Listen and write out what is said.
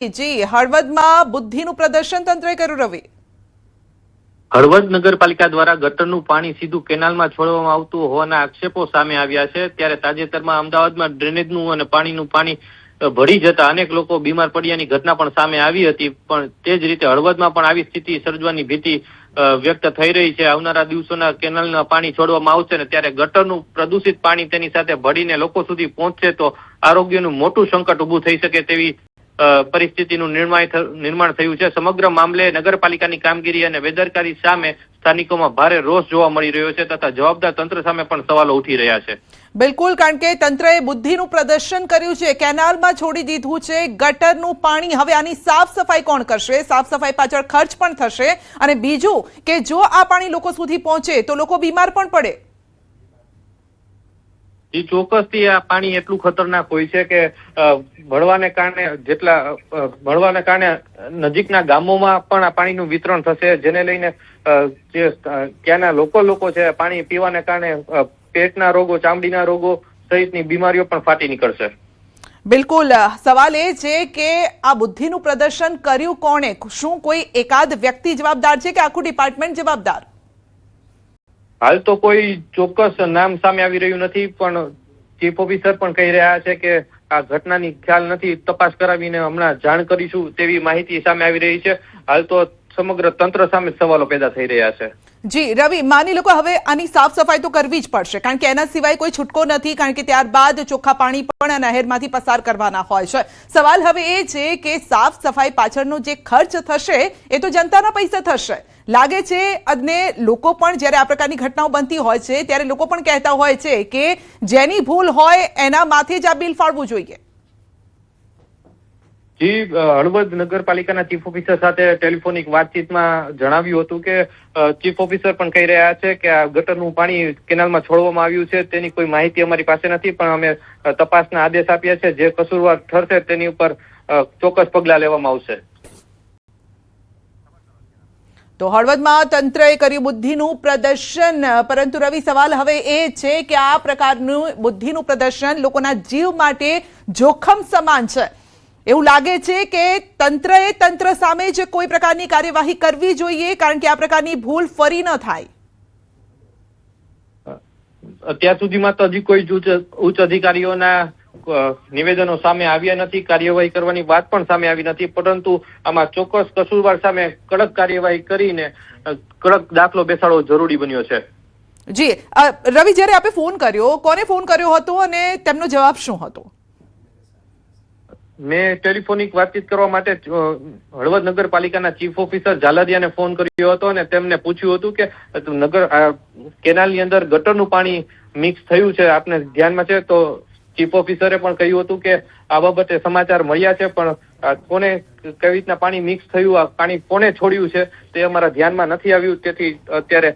જી હળવદમાં બુદ્ધિનું પ્રદર્શન તંત્રએ કર્યું રવિ। હળવદ નગરપાલિકા દ્વારા ગટરનું પાણી સીધું કેનાલમાં છોડવામાં આવતું હોવાના આક્ષેપો સામે આવ્યા છે। ત્યારે તાજેતરમાં અમદાવાદમાં ડ્રેનેજનું અને પાણીનું પાણી ભળી જતા અનેક લોકો બીમાર પડ્યાની ઘટના પણ સામે આવી હતી। પણ તે જ રીતે હળવદમાં પણ આવી સ્થિતિ સર્જવાની ભીતિ વ્યક્ત થઈ રહી છે। આવનારા દિવસોના કેનાલના પાણી છોડવામાં આવશે ને ત્યારે ગટરનું પ્રદૂષિત પાણી તેની સાથે ભળીને લોકો સુધી પહોંચશે તો આરોગ્યનું મોટું સંકટ ઊભું થઈ શકે તેવી પરિસ્થિતિનું નિર્માણ થયું છે। સમગ્ર મામલે નગરપાલિકાની કામગીરી અને બેદરકારી સામે સ્થાનિકોમાં ભારે રોષ જોવા મળી રહ્યો છે તથા જવાબદાર તંત્ર સામે પણ સવાલો ઉઠી રહ્યા છે। બિલકુલ, કારણ કે તંત્રએ બુદ્ધિનું પ્રદર્શન કર્યું છે, કેનાલમાં છોડી દીધું છે ગટરનું પાણી। હવે આની સાફ સફાઈ કોણ કરશે? સાફ સફાઈ પાછળ ખર્ચ પણ થશે અને બીજું કે જો આ પાણી લોકો સુધી પહોંચે તો લોકો બીમાર પણ પડે। ચોક્કસથી આ પાણી એટલું ખતરનાક હોય છે કે ભળવાને કારણે નજીકના ગામોમાં પણ આ પાણીનું વિતરણ થશે, જેને લઈને જે ત્યાંના લોકો છે પાણી પીવાને કારણે પેટના રોગો, ચામડીના રોગો સહિતની બીમારીઓ પણ ફાટી નીકળશે। બિલકુલ, સવાલ એ છે કે આ બુદ્ધિનું પ્રદર્શન કર્યું કોણે? શું કોઈ એકાદ વ્યક્તિ જવાબદાર છે કે આખું ડિપાર્ટમેન્ટ જવાબદાર? હાલ તો કોઈ ચોક્કસ નામ સામે આવી રહ્યું નથી, પણ ચીફ ઓફિસર પણ કહી રહ્યા છે કે આ ઘટનાની ખ્યાલ નથી, તપાસ કરાવીને હમણાં જાણ કરીશું તેવી માહિતી સામે આવી રહી છે। હાલ તો સમગ્ર તંત્ર સામે સવાલો પેદા થઈ રહ્યા છે। જી રવિ, માની લો કે હવે આની સાફ સફાઈ તો કરવી જ પડશે, કારણ કે એના સિવાય કોઈ છૂટકો નથી, કારણ કે ત્યારબાદ ચોખ્ખા પાણી પણ નહેરમાંથી પસાર કરવાના હોય છે। સવાલ હવે એ છે કે સાફ સફાઈ પાછળનો જે ખર્ચ થશે એ તો જનતાના પૈસા થશે લાગે છે। અને લોકો પણ જ્યારે આ પ્રકારની ઘટનાઓ બનતી હોય છે ત્યારે લોકો પણ કહેતા હોય છે કે જેની ભૂલ હોય એના માથે જ આ બિલ ફાળવું જોઈએ। જી, હળવદ નગરપાલિકાના ચીફ ઓફિસર સાથે ટેલિફોનિક વાતચીતમાં જણાવ્યું હતું કે ચીફ ઓફિસર પણ કહી રહ્યા છે કે આ ગટરનું પાણી કેનાલમાં છોડવામાં આવ્યું છે તેની કોઈ માહિતી અમારી પાસે નથી, પણ અમે તપાસના આદેશ આપ્યા છે, જે કસૂરવાર ઠરશે તેની ઉપર ચોક્કસ પગલાં લેવામાં આવશે। તો હળવદમાં તંત્રએ કર્યું બુદ્ધિનું પ્રદર્શન, પરંતુ રવિ સવાલ હવે એ છે કે આ પ્રકારનું બુદ્ધિનું પ્રદર્શન લોકોના જીવ માટે જોખમ સમાન છે। એવું લાગે છે કે તંત્ર સામે જ કોઈ પ્રકારની કાર્યવાહી કરવી જોઈએ, કારણ કે આ પ્રકારની ભૂલ ફરી ન થાય। અત્યાર સુધીમાં તો હજી કોઈ ઉચ્ચ અધિકારીઓના નિવેદનો સામે આવ્યા નથી, કાર્યવાહી કરવાની વાત પણ સામે આવી નથી, પરંતુ આમાં ચોક્કસ કસૂરવાર સામે કડક કાર્યવાહી કરીને કડક દાખલો બેસાડવો જરૂરી બન્યો છે। જી રવિ, જ્યારે આપે ફોન કર્યો, કોને ફોન કર્યો હતો અને તેમનો જવાબ શું હતો? મેં ટેલિફોનિક વાતચીત કરવા માટે હળવદ નગરપાલિકાના ચીફ ઓફિસર ઝાલરિયાને ફોન કર્યો હતો અને તેમને પૂછ્યું હતું કે કેનાલની અંદર ગટરનું પાણી મિક્સ થયું છે, આપને ધ્યાનમાં છે? તો ચીફ ઓફિસરે પણ કહ્યું હતું કે આ બાબતે સમાચાર મળ્યા છે, પણ કોને કેવી રીતના પાણી મિક્સ થયું, આ પાણી કોને છોડ્યું છે તે અમારા ધ્યાનમાં નથી આવ્યું, તેથી અત્યારે